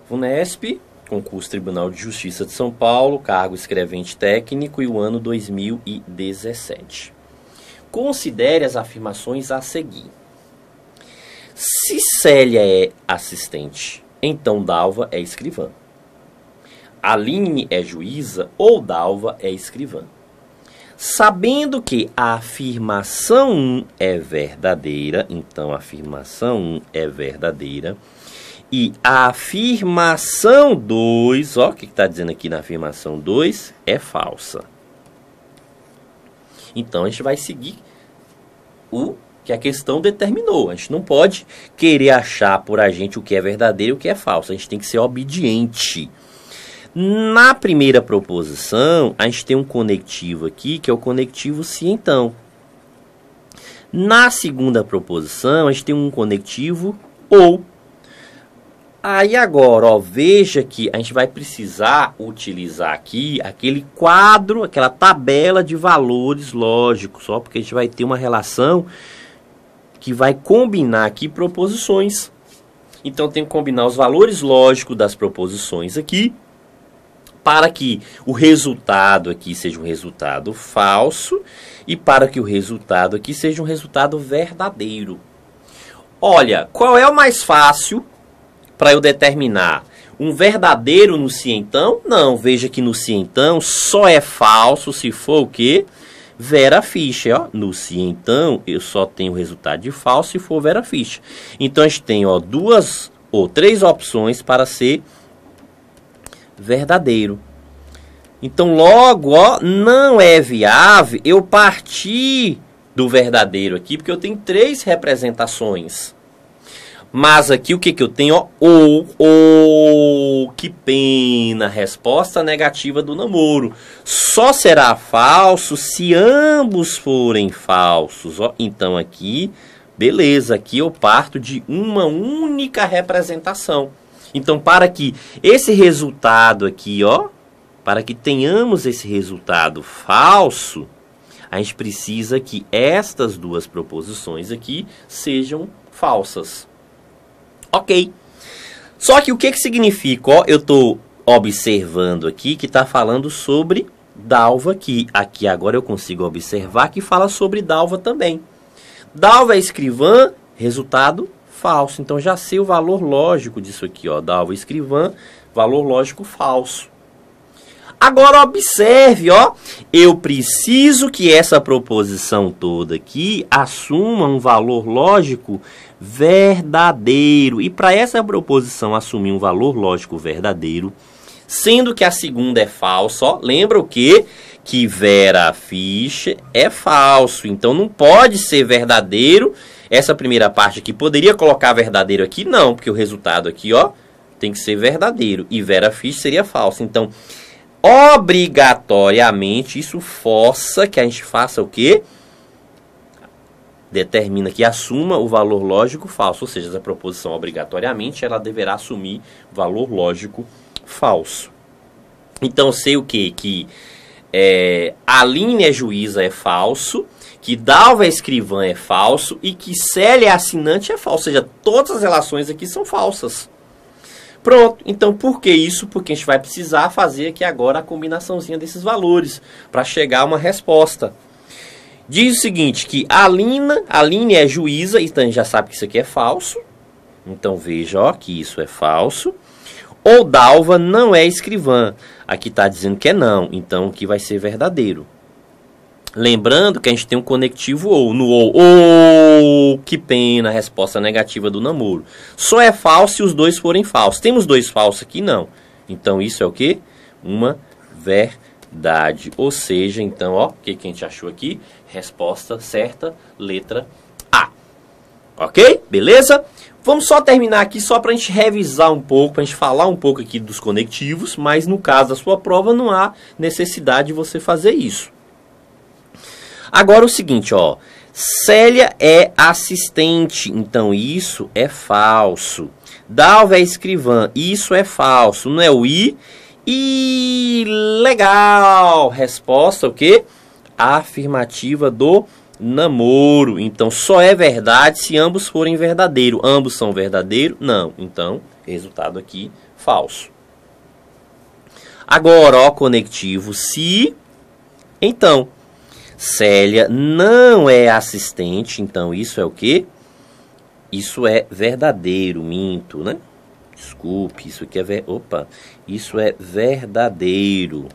VUNESP, concurso Tribunal de Justiça de São Paulo, cargo escrevente técnico e o ano 2017. Considere as afirmações a seguir. Se Célia é assistente, então Dalva é escrivã. Aline é juíza ou Dalva é escrivã. Sabendo que a afirmação 1 é verdadeira, então a afirmação 1 é verdadeira, e a afirmação 2, ó, o que está dizendo aqui na afirmação 2, é falsa. Então a gente vai seguir o que a questão determinou. A gente não pode querer achar por a gente o que é verdadeiro e o que é falso. A gente tem que ser obediente. Na primeira proposição, a gente tem um conectivo aqui, que é o conectivo se então. Na segunda proposição, a gente tem um conectivo ou. Aí agora, ó, veja que a gente vai precisar utilizar aqui aquele quadro, aquela tabela de valores lógicos, ó, porque a gente vai ter uma relação que vai combinar aqui proposições. Então, tem que combinar os valores lógicos das proposições aqui, para que o resultado aqui seja um resultado falso e para que o resultado aqui seja um resultado verdadeiro. Olha, qual é o mais fácil para eu determinar? Um verdadeiro no se então? Não, veja que no se então só é falso se for o quê? Vera ficha, ó. No se então eu só tenho o resultado de falso se for vera ficha. Então a gente tem, ó, duas ou três opções para ser verdadeiro. Então logo, ó, não é viável eu partir do verdadeiro aqui, porque eu tenho três representações. Mas aqui o que que eu tenho? Ó, que pena, resposta negativa do namoro. Só será falso se ambos forem falsos, ó. Então aqui, beleza, aqui eu parto de uma única representação. Então, para que esse resultado aqui, ó, para que tenhamos esse resultado falso, a gente precisa que estas duas proposições aqui sejam falsas. Ok. Só que o que significa? Ó, eu estou observando aqui que está falando sobre Dalva aqui. Aqui agora eu consigo observar que fala sobre Dalva também. Dalva é escrivã, resultado falso. Então já sei o valor lógico disso aqui, ó. Dalva escrivã, valor lógico falso. Agora observe, ó. Eu preciso que essa proposição toda aqui assuma um valor lógico verdadeiro. E para essa proposição assumir um valor lógico verdadeiro, sendo que a segunda é falsa, ó, lembra o quê? Que vera ficha é falso. Então não pode ser verdadeiro. Essa primeira parte aqui, poderia colocar verdadeiro aqui? Não, porque o resultado aqui, ó, tem que ser verdadeiro. E vera ficha seria falso. Então, obrigatoriamente, isso força que a gente faça o quê? Determina que assuma o valor lógico falso. Ou seja, essa proposição, obrigatoriamente, ela deverá assumir valor lógico falso. Então, sei o quê? Que Aline é juíza é falso, que Dalva é escrivã é falso e que Célia é assinante é falso. Ou seja, todas as relações aqui são falsas. Pronto. Então, por que isso? Porque a gente vai precisar fazer aqui agora a combinaçãozinha desses valores para chegar a uma resposta. Diz o seguinte, que Aline é juíza, então a gente já sabe que isso aqui é falso. Então, veja, ó, que isso é falso. Ou Dalva não é escrivã. Aqui está dizendo que é não, então aqui vai ser verdadeiro. Lembrando que a gente tem um conectivo ou. No ou, que pena, resposta negativa do namoro. Só é falso se os dois forem falsos. Temos dois falsos aqui? Não. Então isso é o quê? Uma verdade. Ou seja, então, ó, o que a gente achou aqui? Resposta certa, letra A. Ok? Beleza? Vamos só terminar aqui só para a gente revisar um pouco, para a gente falar um pouco aqui dos conectivos, mas no caso da sua prova não há necessidade de você fazer isso. Agora o seguinte, ó, Célia é assistente, então isso é falso. Dalva é escrivã, isso é falso, não é o I? E legal, resposta o quê? Afirmativa do namoro. Então só é verdade se ambos forem verdadeiros. Ambos são verdadeiros? Não. Então, resultado aqui falso. Agora, ó, conectivo se, então, Célia não é assistente, então isso é o quê? Isso é verdadeiro, minto, né? Desculpe, isso aqui é isso é verdadeiro.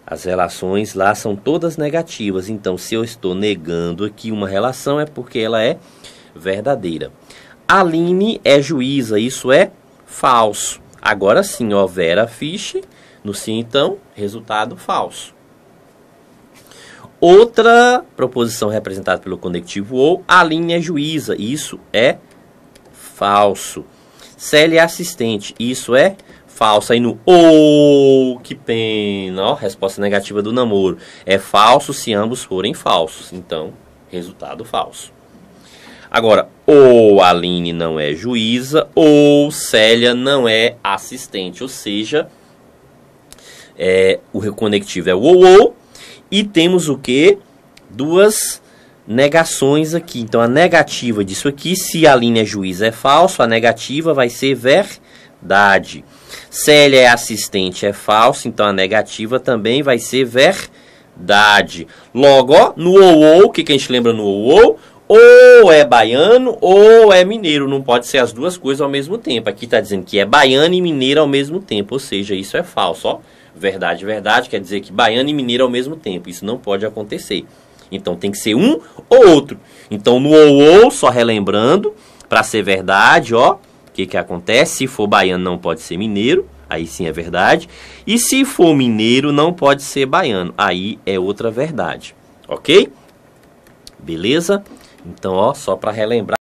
As relações lá são todas negativas, então se eu estou negando aqui uma relação é porque ela é verdadeira. Aline é juíza, isso é falso. Agora sim, ó, Vera Fisch, no sim então, resultado falso. Outra proposição representada pelo conectivo ou, Aline é juíza, isso é falso. Célia é assistente, isso é falso. Aí no ou, que pena, ó, resposta negativa do namoro. É falso se ambos forem falsos, então, resultado falso. Agora, ou Aline não é juíza, ou Célia não é assistente, ou seja, o conectivo é o ou, e temos o que? Duas negações aqui. Então, a negativa disso aqui, se Aline é juíza é falso, a negativa vai ser verdade. Célia é assistente é falso, então a negativa também vai ser verdade. Logo, ó, no ou, o que a gente lembra no ou? Ou é baiano ou é mineiro, não pode ser as duas coisas ao mesmo tempo. Aqui está dizendo que é baiano e mineiro ao mesmo tempo, ou seja, isso é falso, ó. Verdade, verdade, quer dizer que baiano e mineiro ao mesmo tempo. Isso não pode acontecer. Então tem que ser um ou outro. Então no ou, só relembrando, para ser verdade, ó, o que acontece? Se for baiano não pode ser mineiro, aí sim é verdade. E se for mineiro não pode ser baiano, aí é outra verdade. Ok? Beleza? Então, ó, só para relembrar.